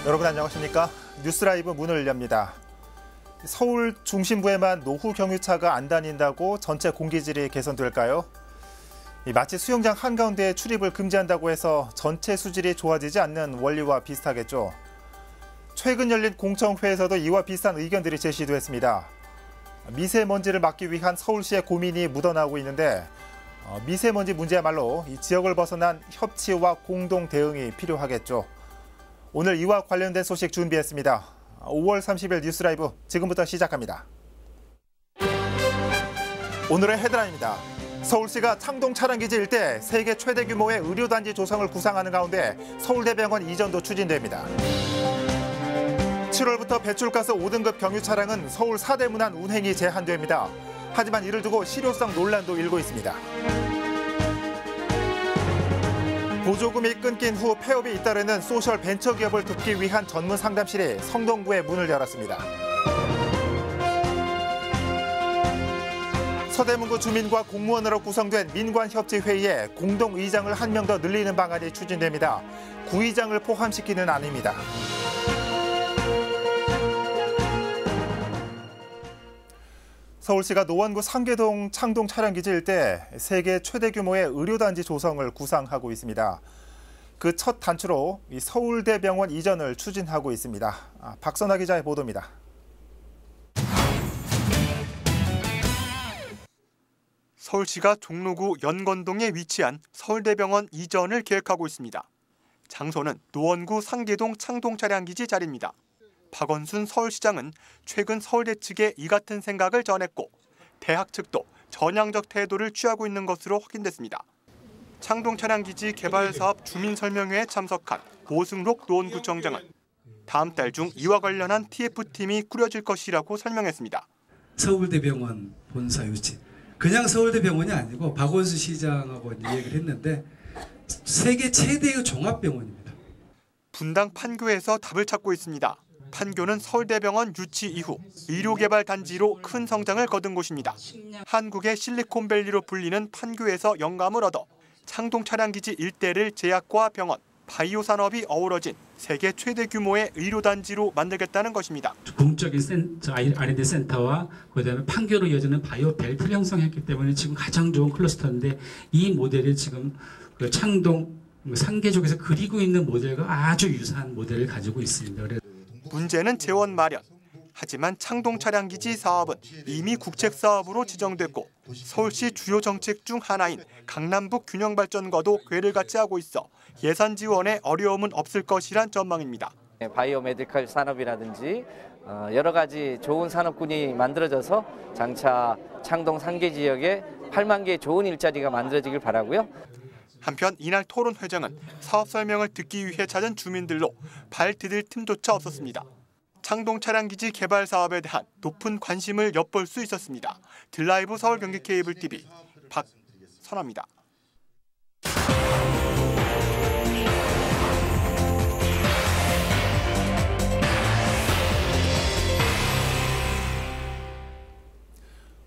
여러분 안녕하십니까? 뉴스라이브 문을 엽니다. 서울 중심부에만 노후 경유차가 안 다닌다고 전체 공기질이 개선될까요? 마치 수영장 한가운데에 출입을 금지한다고 해서 전체 수질이 좋아지지 않는 원리와 비슷하겠죠. 최근 열린 공청회에서도 이와 비슷한 의견들이 제시됐습니다. 미세먼지를 막기 위한 서울시의 고민이 묻어나오고 있는데 미세먼지 문제야말로 이 지역을 벗어난 협치와 공동 대응이 필요하겠죠. 오늘 이와 관련된 소식 준비했습니다. 5월 30일 뉴스라이브 지금부터 시작합니다. 오늘의 헤드라인입니다. 서울시가 창동 차량기지 일대 세계 최대 규모의 의료단지 조성을 구상하는 가운데 서울대병원 이전도 추진됩니다. 7월부터 배출가스 5등급 경유 차량은 서울 사대문안 운행이 제한됩니다. 하지만 이를 두고 실효성 논란도 일고 있습니다. 보조금이 끊긴 후 폐업이 잇따르는 소셜 벤처기업을 돕기 위한 전문 상담실이 성동구에 문을 열었습니다. 서대문구 주민과 공무원으로 구성된 민관협치회의에 공동의장을 한 명 더 늘리는 방안이 추진됩니다. 구의장을 포함시키는 안입니다. 서울시가 노원구 상계동 창동 차량기지 일대 세계 최대 규모의 의료단지 조성을 구상하고 있습니다. 그 첫 단추로 서울대병원 이전을 추진하고 있습니다. 박선아 기자의 보도입니다. 서울시가 종로구 연건동에 위치한 서울대병원 이전을 계획하고 있습니다. 장소는 노원구 상계동 창동 차량기지 자리입니다. 박원순 서울시장은 최근 서울대 측에 이 같은 생각을 전했고 대학 측도 전향적 태도를 취하고 있는 것으로 확인됐습니다. 창동 차량기지 개발 사업 주민설명회에 참석한 오승록 노원구청장은 다음 달 중 이와 관련한 TF팀이 꾸려질 것이라고 설명했습니다. 서울대병원 본사 유치. 그냥 서울대병원이 아니고 박원순 시장하고 얘기를 했는데 세계 최대의 종합병원입니다. 분당 판교에서 답을 찾고 있습니다. 판교는 서울대병원 유치 이후 의료개발단지로 큰 성장을 거둔 곳입니다. 한국의 실리콘밸리로 불리는 판교에서 영감을 얻어 창동 차량기지 일대를 제약과 병원, 바이오 산업이 어우러진 세계 최대 규모의 의료단지로 만들겠다는 것입니다. 공적인 R&D 센터와 그다음에 판교로 이어지는 바이오 벨트를 형성했기 때문에 지금 가장 좋은 클러스터인데 이 모델이 지금 그 창동 상계 쪽에서 그리고 있는 모델과 아주 유사한 모델을 가지고 있습니다. 문제는 재원 마련. 하지만 창동 차량기지 사업은 이미 국책 사업으로 지정됐고 서울시 주요 정책 중 하나인 강남북 균형발전과도 궤를 같이 하고 있어 예산 지원에 어려움은 없을 것이란 전망입니다. 바이오 메디컬 산업이라든지 여러 가지 좋은 산업군이 만들어져서 장차 창동 상계 지역에 8만 개의 좋은 일자리가 만들어지길 바라고요. 한편 이날 토론 회장은 사업 설명을 듣기 위해 찾은 주민들로 발 디딜 틈조차 없었습니다. 창동 차량기지 개발 사업에 대한 높은 관심을 엿볼 수 있었습니다. 드라이브 서울 경기 케이블 TV 박선아입니다.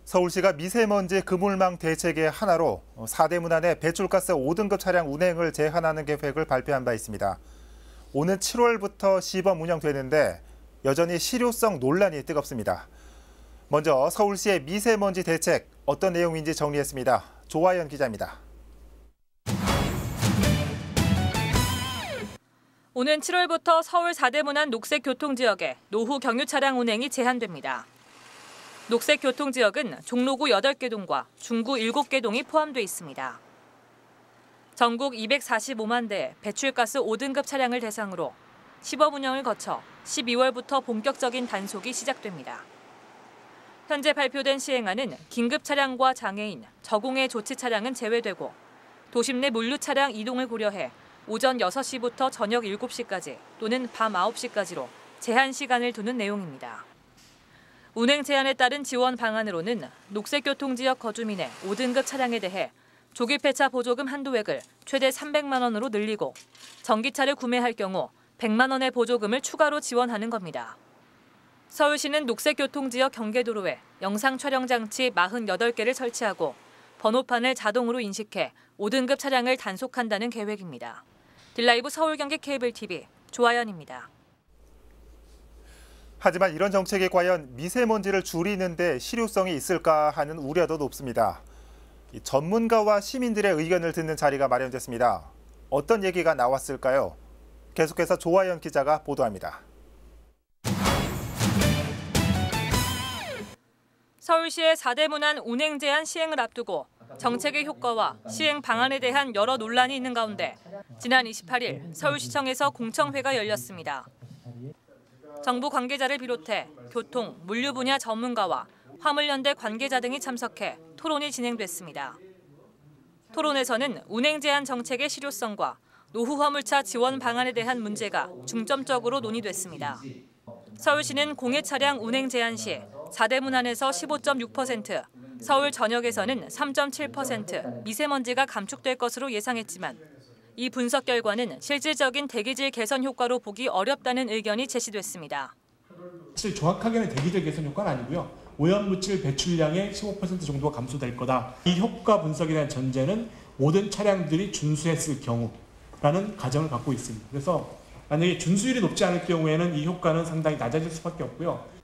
서울시가 미세먼지 그물망 대책의 하나로 사대문안의 배출가스 5등급 차량 운행을 제한하는 계획을 발표한 바 있습니다. 오는 7월부터 시범 운영되는데 여전히 실효성 논란이 뜨겁습니다. 먼저 서울시의 미세먼지 대책 어떤 내용인지 정리했습니다. 조아연 기자입니다. 오는 7월부터 서울 사대문안 녹색교통지역에 노후 경유차량 운행이 제한됩니다. 녹색교통지역은 종로구 8개 동과 중구 7개 동이 포함돼 있습니다. 전국 245만 대의 배출가스 5등급 차량을 대상으로 시범 운영을 거쳐 12월부터 본격적인 단속이 시작됩니다. 현재 발표된 시행안은 긴급 차량과 장애인, 저공해 조치 차량은 제외되고 도심 내 물류 차량 이동을 고려해 오전 6시부터 저녁 7시까지 또는 밤 9시까지로 제한 시간을 두는 내용입니다. 운행 제한에 따른 지원 방안으로는 녹색교통지역 거주민의 5등급 차량에 대해 조기 폐차 보조금 한도액을 최대 300만 원으로 늘리고 전기차를 구매할 경우 100만 원의 보조금을 추가로 지원하는 겁니다. 서울시는 녹색교통지역 경계도로에 영상 촬영 장치 48개를 설치하고 번호판을 자동으로 인식해 5등급 차량을 단속한다는 계획입니다. 딜라이브 서울 경기 케이블 TV 조아연입니다. 하지만 이런 정책이 과연 미세먼지를 줄이는 데 실효성이 있을까 하는 우려도 높습니다. 전문가와 시민들의 의견을 듣는 자리가 마련됐습니다. 어떤 얘기가 나왔을까요? 계속해서 조아연 기자가 보도합니다. 서울시의 4대 문안 운행 제한 시행을 앞두고 정책의 효과와 시행 방안에 대한 여러 논란이 있는 가운데 지난 28일 서울시청에서 공청회가 열렸습니다. 정부 관계자를 비롯해 교통, 물류 분야 전문가와 화물연대 관계자 등이 참석해 토론이 진행됐습니다. 토론에서는 운행 제한 정책의 실효성과 노후 화물차 지원 방안에 대한 문제가 중점적으로 논의됐습니다. 서울시는 공해 차량 운행 제한 시 4대 문안에서 15.6%, 서울 전역에서는 3.7% 미세먼지가 감축될 것으로 예상했지만 이 분석 결과는 실질적인 대기질 개선 효과로 보기 어렵다는 의견이 제시됐습니다. 사실 정확하게는 대기질 개선 효과는 아니고요. 오염물질 배출량의 15% 정도가 감소될 거다. 이 효과 분석에 대한 전제는 모든 차량들이 준수했을 경우라는 가정을 갖고 있습니다. 그래서 만약에 준수율이 높지 않을 경우에는 이 효과는 상당히 낮아질 수밖에 없고요.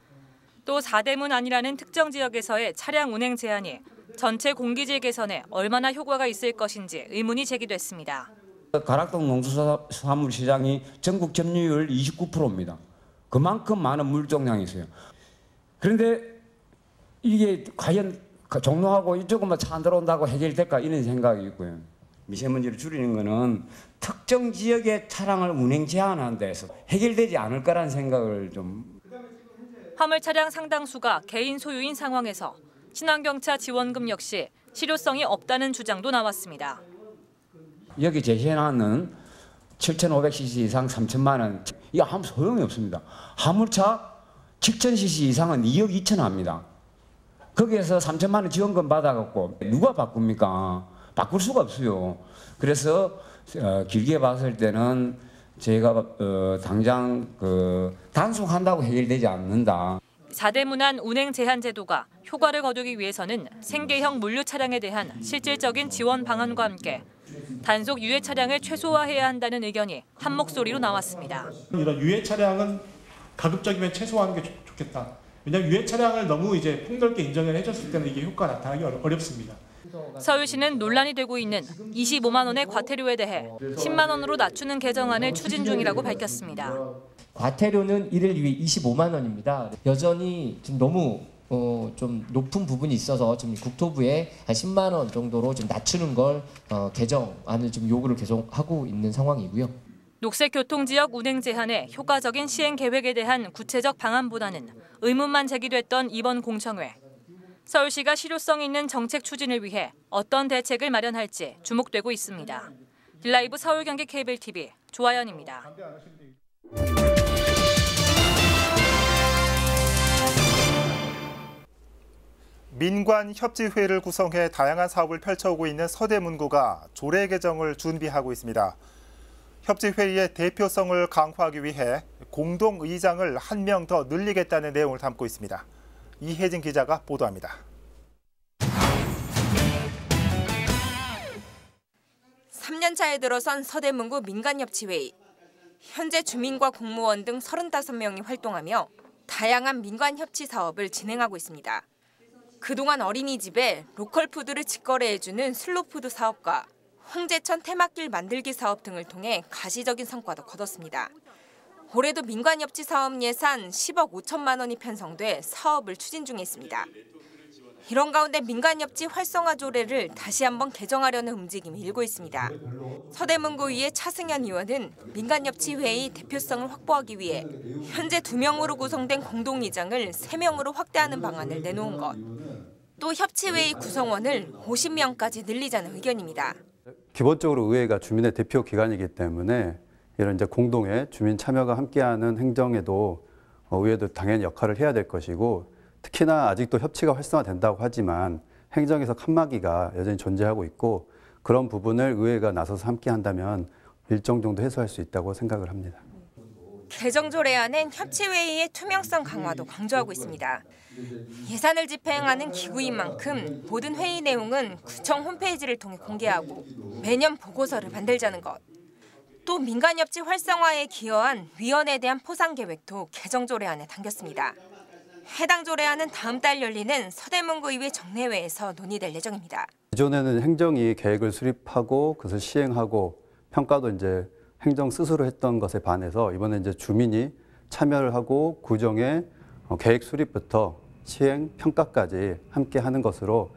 또 4대 문안이라는 특정 지역에서의 차량 운행 제한이 전체 공기질 개선에 얼마나 효과가 있을 것인지 의문이 제기됐습니다. 가락동 농수산물 시장이 전국 점유율 29%입니다. 그만큼 많은 물종량이 있어요. 그런데 이게 과연 종로하고 이쪽으로만 차 안 들어온다고 해결될까 이런 생각이 있고요. 미세먼지를 줄이는 것은 특정 지역의 차량을 운행 제한하는 데서 해결되지 않을 거라는 생각을 좀. 화물 차량 상당수가 개인 소유인 상황에서 친환경차 지원금 역시 실효성이 없다는 주장도 나왔습니다. 여기 제시해놓은 7,500cc 이상 3천만 원, 이거 아무 소용이 없습니다. 화물차 7,000cc 이상은 2억 2천 합니다. 거기에서 3천만 원 지원금 받아갖고 누가 바꿉니까? 바꿀 수가 없어요. 그래서 길게 봤을 때는 제가 당장 단속한다고 해결되지 않는다. 4대 문안 운행 제한 제도가 효과를 거두기 위해서는 생계형 물류 차량에 대한 실질적인 지원 방안과 함께 단속 유해 차량을 최소화해야 한다는 의견이 한 목소리로 나왔습니다. 이런 유해 차량은 가급적이면 최소화하는 게 좋겠다. 왜냐하면 유해 차량을 너무 이제 폭넓게 인정을 해줬을 때는 이게 효과가 나타나기 어렵습니다. 서울시는 논란이 되고 있는 25만 원의 과태료에 대해 10만 원으로 낮추는 개정안을 추진 중이라고 밝혔습니다. 과태료는 1일 25만 원입니다. 여전히 지금 너무 좀 높은 부분이 있어서 지금 국토부에 한 10만 원 정도로 좀 낮추는 걸 개정안을 좀 요구를 계속 하고 있는 상황이고요. 녹색교통지역 운행 제한의 효과적인 시행 계획에 대한 구체적 방안보다는 의문만 제기됐던 이번 공청회. 서울시가 실효성 있는 정책 추진을 위해 어떤 대책을 마련할지 주목되고 있습니다. 딜라이브 서울 경기 케이블 TV 조아연입니다. 민관협지회를 구성해 다양한 사업을 펼쳐오고 있는 서대문구가 조례 개정을 준비하고 있습니다. 협지회의의 대표성을 강화하기 위해 공동의장을 한 명 더 늘리겠다는 내용을 담고 있습니다. 이혜진 기자가 보도합니다. 3년 차에 들어선 서대문구 민간협치회의. 현재 주민과 공무원 등 35명이 활동하며 다양한 민간협치 사업을 진행하고 있습니다. 그동안 어린이집에 로컬푸드를 직거래해주는 슬로푸드 사업과 홍제천 테마길 만들기 사업 등을 통해 가시적인 성과도 거뒀습니다. 올해도 민간협치 사업 예산 10억 5천만 원이 편성돼 사업을 추진 중에 있습니다. 이런 가운데 민간협치 활성화 조례를 다시 한번 개정하려는 움직임이 일고 있습니다. 서대문구의회 차승현 의원은 민간협치 회의 대표성을 확보하기 위해 현재 2명으로 구성된 공동의장을 3명으로 확대하는 방안을 내놓은 것. 또 협치회의 구성원을 50명까지 늘리자는 의견입니다. 기본적으로 의회가 주민의 대표 기관이기 때문에 이런 이제 공동의 주민 참여가 함께하는 행정에도 의회도 당연히 역할을 해야 될 것이고, 특히나 아직도 협치가 활성화된다고 하지만 행정에서 칸막이가 여전히 존재하고 있고, 그런 부분을 의회가 나서서 함께한다면 일정 정도 해소할 수 있다고 생각을 합니다. 개정 조례안은 협치회의의 투명성 강화도 강조하고 있습니다. 예산을 집행하는 기구인 만큼 모든 회의 내용은 구청 홈페이지를 통해 공개하고 매년 보고서를 만들자는 것. 또 민간협치 활성화에 기여한 위원에 대한 포상 계획도 개정 조례안에 담겼습니다. 해당 조례안은 다음 달 열리는 서대문구의회 정례회에서 논의될 예정입니다. 기존에는 행정이 계획을 수립하고 그것을 시행하고 평가도 이제 행정 스스로 했던 것에 반해서 이번에 이제 주민이 참여를 하고 구정의 계획 수립부터 시행 평가까지 함께 하는 것으로.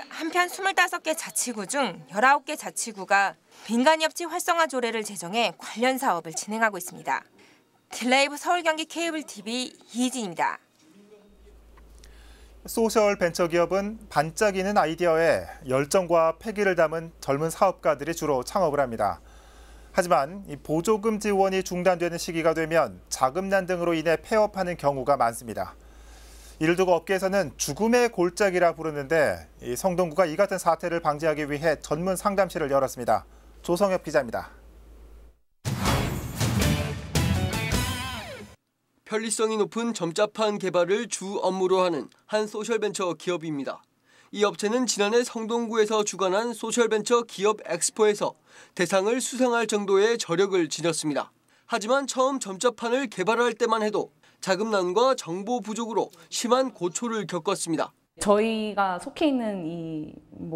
한편 25개 자치구 중 19개 자치구가 민간협치 활성화 조례를 제정해 관련 사업을 진행하고 있습니다. 딜라이브 서울 경기 케이블 TV 이희진입니다. 소셜 벤처기업은 반짝이는 아이디어에 열정과 패기를 담은 젊은 사업가들이 주로 창업을 합니다. 하지만 이 보조금 지원이 중단되는 시기가 되면 자금난 등으로 인해 폐업하는 경우가 많습니다. 이를 두고 업계에서는 죽음의 골짜기라 부르는데 이 성동구가 이 같은 사태를 방지하기 위해 전문 상담실을 열었습니다. 조성엽 기자입니다. 편리성이 높은 점자판 개발을 주 업무로 하는 한 소셜벤처 기업입니다. 이 업체는 지난해 성동구에서 주관한 소셜벤처 기업 엑스포에서 대상을 수상할 정도의 저력을 지녔습니다. 하지만 처음 점자판을 개발할 때만 해도 자금난과 정보 부족으로 심한 고초를 겪었습니다. 저희가 속해 있는 이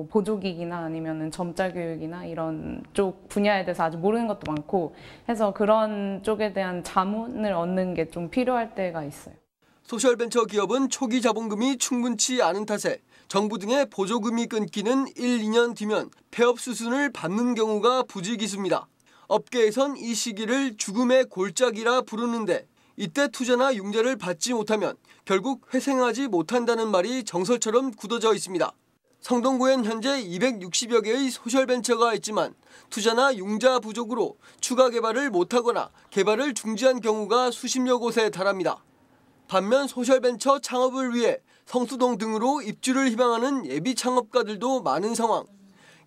보조기기나 아니면은 점자 교육이나 이런 쪽 분야에 대해서 아직 모르는 것도 많고 해서 그런 쪽에 대한 자문을 얻는 게 좀 필요할 때가 있어요. 소셜벤처 기업은 초기 자본금이 충분치 않은 탓에 정부 등의 보조금이 끊기는 1, 2년 뒤면 폐업 수순을 밟는 경우가 부지기수입니다. 업계에선 이 시기를 죽음의 골짜기라 부르는데 이때 투자나 융자를 받지 못하면 결국 회생하지 못한다는 말이 정설처럼 굳어져 있습니다. 성동구엔 현재 260여 개의 소셜벤처가 있지만 투자나 융자 부족으로 추가 개발을 못하거나 개발을 중지한 경우가 수십여 곳에 달합니다. 반면 소셜벤처 창업을 위해 성수동 등으로 입주를 희망하는 예비 창업가들도 많은 상황.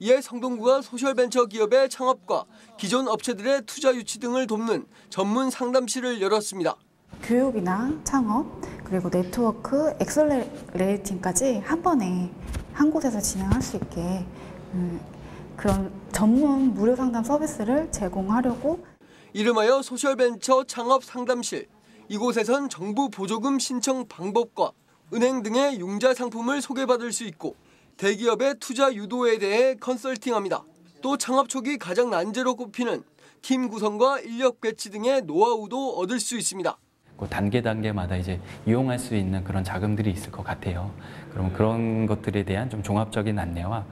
이에 성동구가 소셜벤처 기업의 창업과 기존 업체들의 투자 유치 등을 돕는 전문 상담실을 열었습니다. 교육이나 창업, 그리고 네트워크, 엑셀레이팅까지 한 번에 한 곳에서 진행할 수 있게 그런 전문 무료 상담 서비스를 제공하려고. 이름하여 소셜벤처 창업 상담실. 이곳에선 정부 보조금 신청 방법과 은행 등의 융자 상품을 소개받을 수 있고 대기업의 투자 유도에 대해 컨설팅합니다. 또 창업 초기 가장 난제로 꼽히는 팀 구성과 인력 배치 등의 노하우도 얻을 수 있습니다. 단계마다 이제 이용할 수 있는 그런 자금들이 있을 것 같아요. 그럼 그런 것들에 대한 좀 종합적인 안내와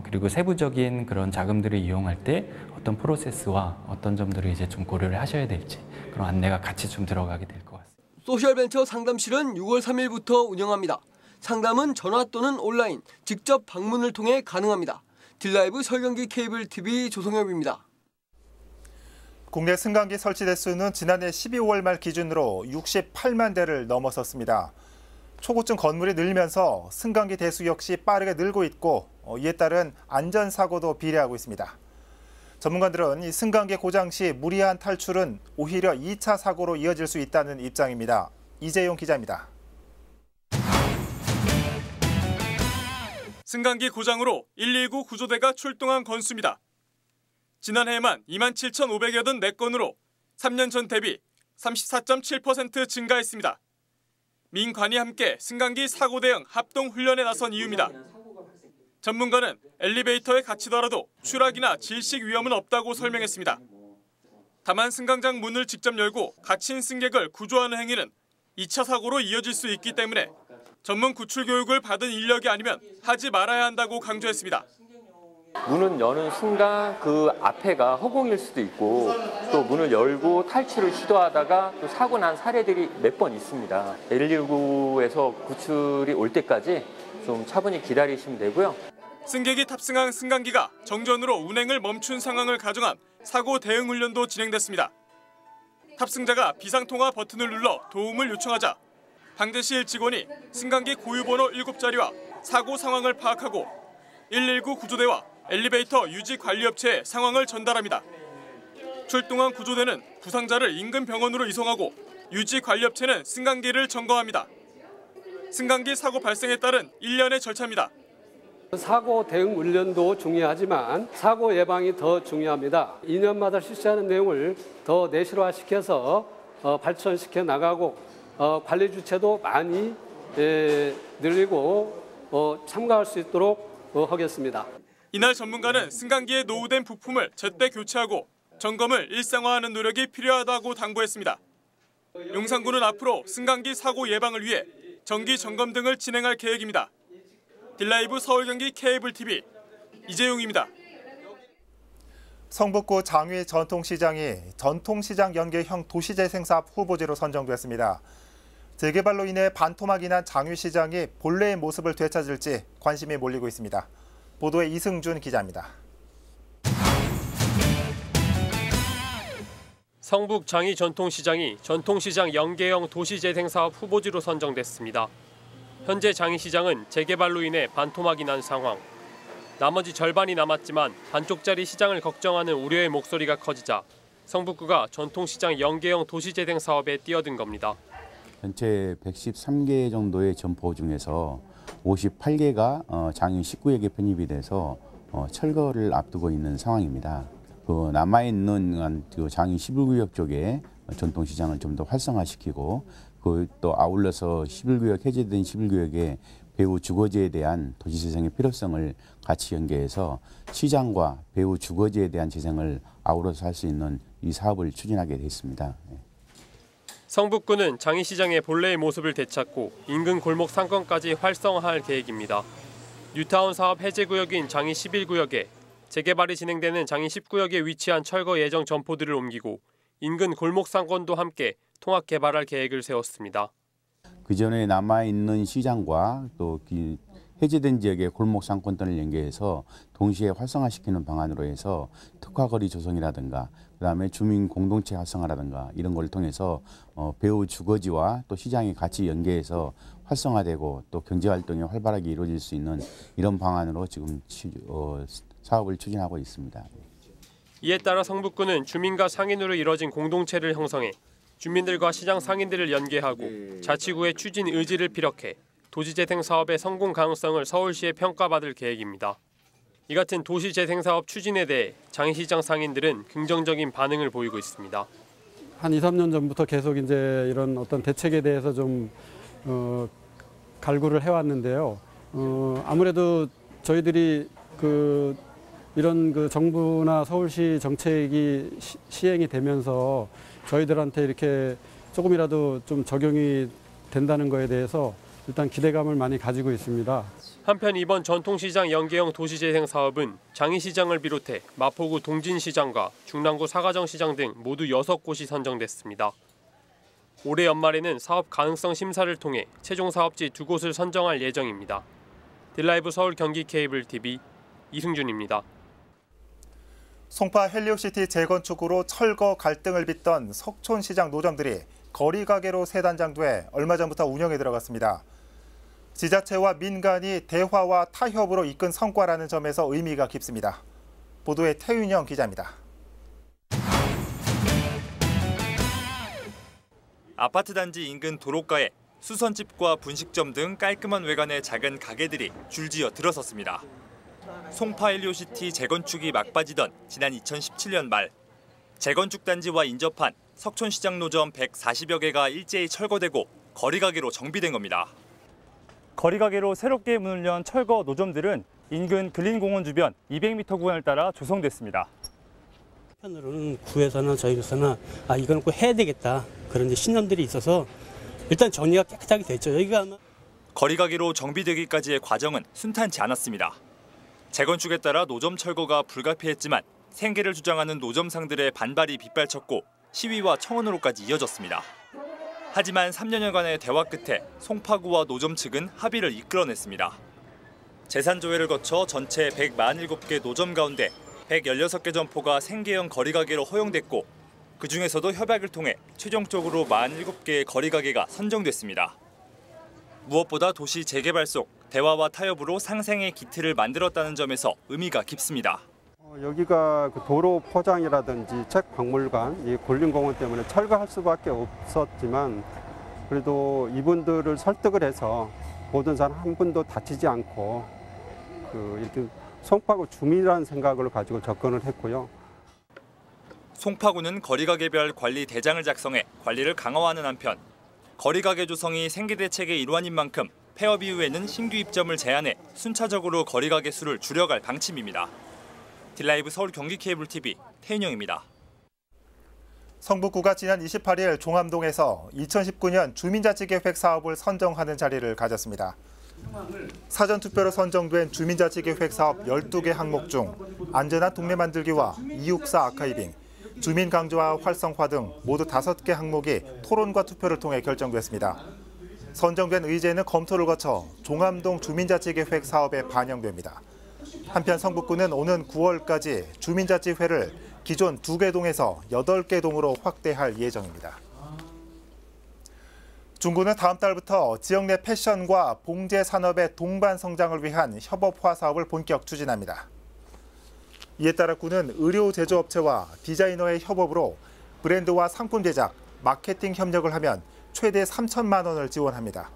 그리고 세부적인 그런 자금들을 이용할 때 어떤 프로세스와 어떤 점들을 이제 좀 고려를 하셔야 될지 그런 안내가 같이 좀 들어가게 될 것 같습니다. 소셜벤처 상담실은 6월 3일부터 운영합니다. 상담은 전화 또는 온라인, 직접 방문을 통해 가능합니다. 딜라이브 서울 경기 케이블 TV 조성엽입니다. 국내 승강기 설치 대수는 지난해 12월 말 기준으로 68만 대를 넘어섰습니다. 초고층 건물이 늘면서 승강기 대수 역시 빠르게 늘고 있고 이에 따른 안전사고도 비례하고 있습니다. 전문가들은 이 승강기 고장 시 무리한 탈출은 오히려 2차 사고로 이어질 수 있다는 입장입니다. 이재용 기자입니다. 승강기 고장으로 119 구조대가 출동한 건수입니다. 지난해에만 27,584건으로 3년 전 대비 34.7% 증가했습니다. 민관이 함께 승강기 사고 대응 합동 훈련에 나선 이유입니다. 전문가는 엘리베이터에 갇히더라도 추락이나 질식 위험은 없다고 설명했습니다. 다만 승강장 문을 직접 열고 갇힌 승객을 구조하는 행위는 2차 사고로 이어질 수 있기 때문에 전문 구출 교육을 받은 인력이 아니면 하지 말아야 한다고 강조했습니다. 문을 여는 순간 그 앞에가 허공일 수도 있고 또 문을 열고 탈출을 시도하다가 또 사고 난 사례들이 몇 번 있습니다. 119에서 구출이 올 때까지 좀 차분히 기다리시면 되고요. 승객이 탑승한 승강기가 정전으로 운행을 멈춘 상황을 가정한 사고 대응 훈련도 진행됐습니다. 탑승자가 비상통화 버튼을 눌러 도움을 요청하자 방제실 직원이 승강기 고유번호 7자리와 사고 상황을 파악하고 119 구조대와 엘리베이터 유지 관리업체에 상황을 전달합니다. 출동한 구조대는 부상자를 인근 병원으로 이송하고 유지 관리업체는 승강기를 점검합니다. 승강기 사고 발생에 따른 일련의 절차입니다. 사고 대응 훈련도 중요하지만 사고 예방이 더 중요합니다. 2년마다 실시하는 내용을 더 내실화시켜서 발전시켜 나가고 관리 주체도 많이 늘리고 참가할 수 있도록 하겠습니다. 이날 전문가는 승강기의 노후된 부품을 제때 교체하고 점검을 일상화하는 노력이 필요하다고 당부했습니다. 용산구는 앞으로 승강기 사고 예방을 위해 정기 점검 등을 진행할 계획입니다. 딜라이브 서울 경기 케이블 TV 이재용입니다. 성북구 장위 전통시장이 전통시장 연계형 도시재생사업 후보지로 선정됐습니다. 재개발로 인해 반토막이 난 장위시장이 본래의 모습을 되찾을지 관심이 몰리고 있습니다. 보도에 이승준 기자입니다. 성북 장위 전통시장이 전통시장 연계형 도시재생사업 후보지로 선정됐습니다. 현재 장위시장은 재개발로 인해 반토막이 난 상황. 나머지 절반이 남았지만 반쪽짜리 시장을 걱정하는 우려의 목소리가 커지자 성북구가 전통시장 연계형 도시재생 사업에 뛰어든 겁니다. 전체 113개 정도의 점포 중에서 58개가 장위 19개에 편입이 돼서 철거를 앞두고 있는 상황입니다. 그 남아있는 장위 11구역 쪽에 전통시장을 좀 더 활성화시키고 또 아울러서 11구역 해제된 11구역에 배후 주거지에 대한 도시재생의 필요성을 같이 연계해서 시장과 배후 주거지에 대한 재생을 아우러서 할 수 있는 이 사업을 추진하게 됐습니다. 성북구는 장위시장의 본래의 모습을 되찾고 인근 골목 상권까지 활성화할 계획입니다. 뉴타운 사업 해제구역인 장위 11구역에 재개발이 진행되는 장위 10구역에 위치한 철거 예정 점포들을 옮기고 인근 골목 상권도 함께 통합 개발할 계획을 세웠습니다. 그전에 남아있는 시장과 또 해제된 지역의 골목 상권들을 연계해서 동시에 활성화시키는 방안으로 해서 특화거리 조성이라든가 그다음에 주민 공동체 활성화라든가 이런 걸 통해서 배후 주거지와 또 시장이 같이 연계해서 활성화되고 또 경제활동이 활발하게 이루어질 수 있는 이런 방안으로 지금 사업을 추진하고 있습니다. 이에 따라 성북구는 주민과 상인으로 이뤄진 공동체를 형성해 주민들과 시장 상인들을 연계하고 자치구의 추진 의지를 피력해 도시재생 사업의 성공 가능성을 서울시에 평가받을 계획입니다. 이 같은 도시재생 사업 추진에 대해 장위시장 상인들은 긍정적인 반응을 보이고 있습니다. 한 2, 3년 전부터 계속 이제 이런 어떤 대책에 대해서 좀 갈구를 해왔는데요. 아무래도 저희들이 이런 정부나 서울시 정책이 시행이 되면서 저희들한테 이렇게 조금이라도 좀 적용이 된다는 거에 대해서 일단 기대감을 많이 가지고 있습니다. 한편 이번 전통시장 연계형 도시재생 사업은 장위시장을 비롯해 마포구 동진시장과 중랑구 사가정시장 등 모두 6곳이 선정됐습니다. 올해 연말에는 사업 가능성 심사를 통해 최종 사업지 2곳을 선정할 예정입니다. 딜라이브 서울 경기 케이블 TV 이승준입니다. 송파 헬리오시티 재건축으로 철거 갈등을 빚던 석촌시장 노점들이 거리가게로 재단장돼 얼마 전부터 운영에 들어갔습니다. 지자체와 민간이 대화와 타협으로 이끈 성과라는 점에서 의미가 깊습니다. 보도에 태윤영 기자입니다. 아파트 단지 인근 도로가에 수선집과 분식점 등 깔끔한 외관의 작은 가게들이 줄지어 들어섰습니다. 송파 헬리오시티 재건축이 막빠지던 지난 2017년 말 재건축 단지와 인접한 석촌시장 노점 140여 개가 일제히 철거되고 거리가게로 정비된 겁니다. 거리가게로 새롭게 문을 연 철거 노점들은 인근 근린공원 주변 200m 구간을 따라 조성됐습니다. 한편으로는 구에서나 저희로서나 이건 꼭 해야 되겠다 그런 신념들이 있어서 일단 정리가 깨끗하게 됐죠. 여기가 아마 거리가게로 정비되기까지의 과정은 순탄치 않았습니다. 재건축에 따라 노점 철거가 불가피했지만 생계를 주장하는 노점상들의 반발이 빗발쳤고 시위와 청원으로까지 이어졌습니다. 하지만 3년여간의 대화 끝에 송파구와 노점 측은 합의를 이끌어냈습니다. 재산조회를 거쳐 전체 147개 노점 가운데 116개 점포가 생계형 거리가게로 허용됐고 그중에서도 협약을 통해 최종적으로 47개의 거리가게가 선정됐습니다. 무엇보다 도시 재개발 속 대화와 타협으로 상생의 기틀을 만들었다는 점에서 의미가 깊습니다. 여기가 도로 포장이라든지 책 박물관, 이 근린공원 때문에 철거할 수밖에 없었지만 그래도 이분들을 설득을 해서 모든 사람 한 분도 다치지 않고 이렇게 송파구 주민이라는 생각을 가지고 접근을 했고요. 송파구는 거리가게별 관리 대장을 작성해 관리를 강화하는 한편 거리가게 조성이 생계대책의 일환인 만큼 폐업 이후에는 신규 입점을 제한해 순차적으로 거리가게 수를 줄여갈 방침입니다. 딜라이브 서울 경기 케이블 TV 태인영입니다. 성북구가 지난 28일 종암동에서 2019년 주민자치계획 사업을 선정하는 자리를 가졌습니다. 사전투표로 선정된 주민자치계획 사업 12개 항목 중 안전한 동네 만들기와 이육사 아카이빙, 주민 강조와 활성화 등 모두 5개 항목이 토론과 투표를 통해 결정됐습니다. 선정된 의제는 검토를 거쳐 종암동 주민자치계획 사업에 반영됩니다. 한편 성북구는 오는 9월까지 주민자치회를 기존 2개 동에서 8개 동으로 확대할 예정입니다. 중구는 다음 달부터 지역 내 패션과 봉제 산업의 동반 성장을 위한 협업화 사업을 본격 추진합니다. 이에 따라 구는 의료 제조업체와 디자이너의 협업으로 브랜드와 상품 제작, 마케팅 협력을 하면 최대 3천만 원을 지원합니다.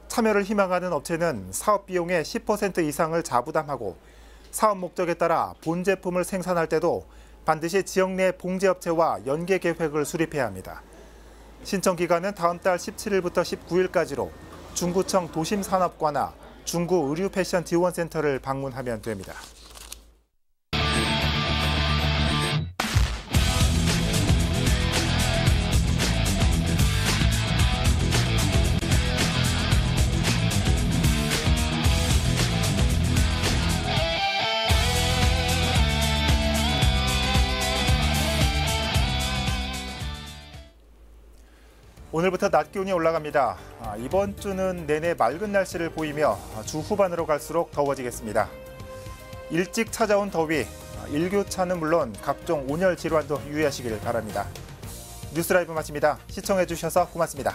참여를 희망하는 업체는 사업 비용의 10% 이상을 자부담하고 사업 목적에 따라 본 제품을 생산할 때도 반드시 지역 내 봉제업체와 연계 계획을 수립해야 합니다. 신청 기간은 다음 달 17일부터 19일까지로 중구청 도심산업과나 중구 의류패션지원센터를 방문하면 됩니다. 오늘부터 낮 기온이 올라갑니다. 이번 주는 내내 맑은 날씨를 보이며 주 후반으로 갈수록 더워지겠습니다. 일찍 찾아온 더위, 일교차는 물론 각종 온열 질환도 유의하시길 바랍니다. 뉴스라이브 마칩니다. 시청해주셔서 고맙습니다.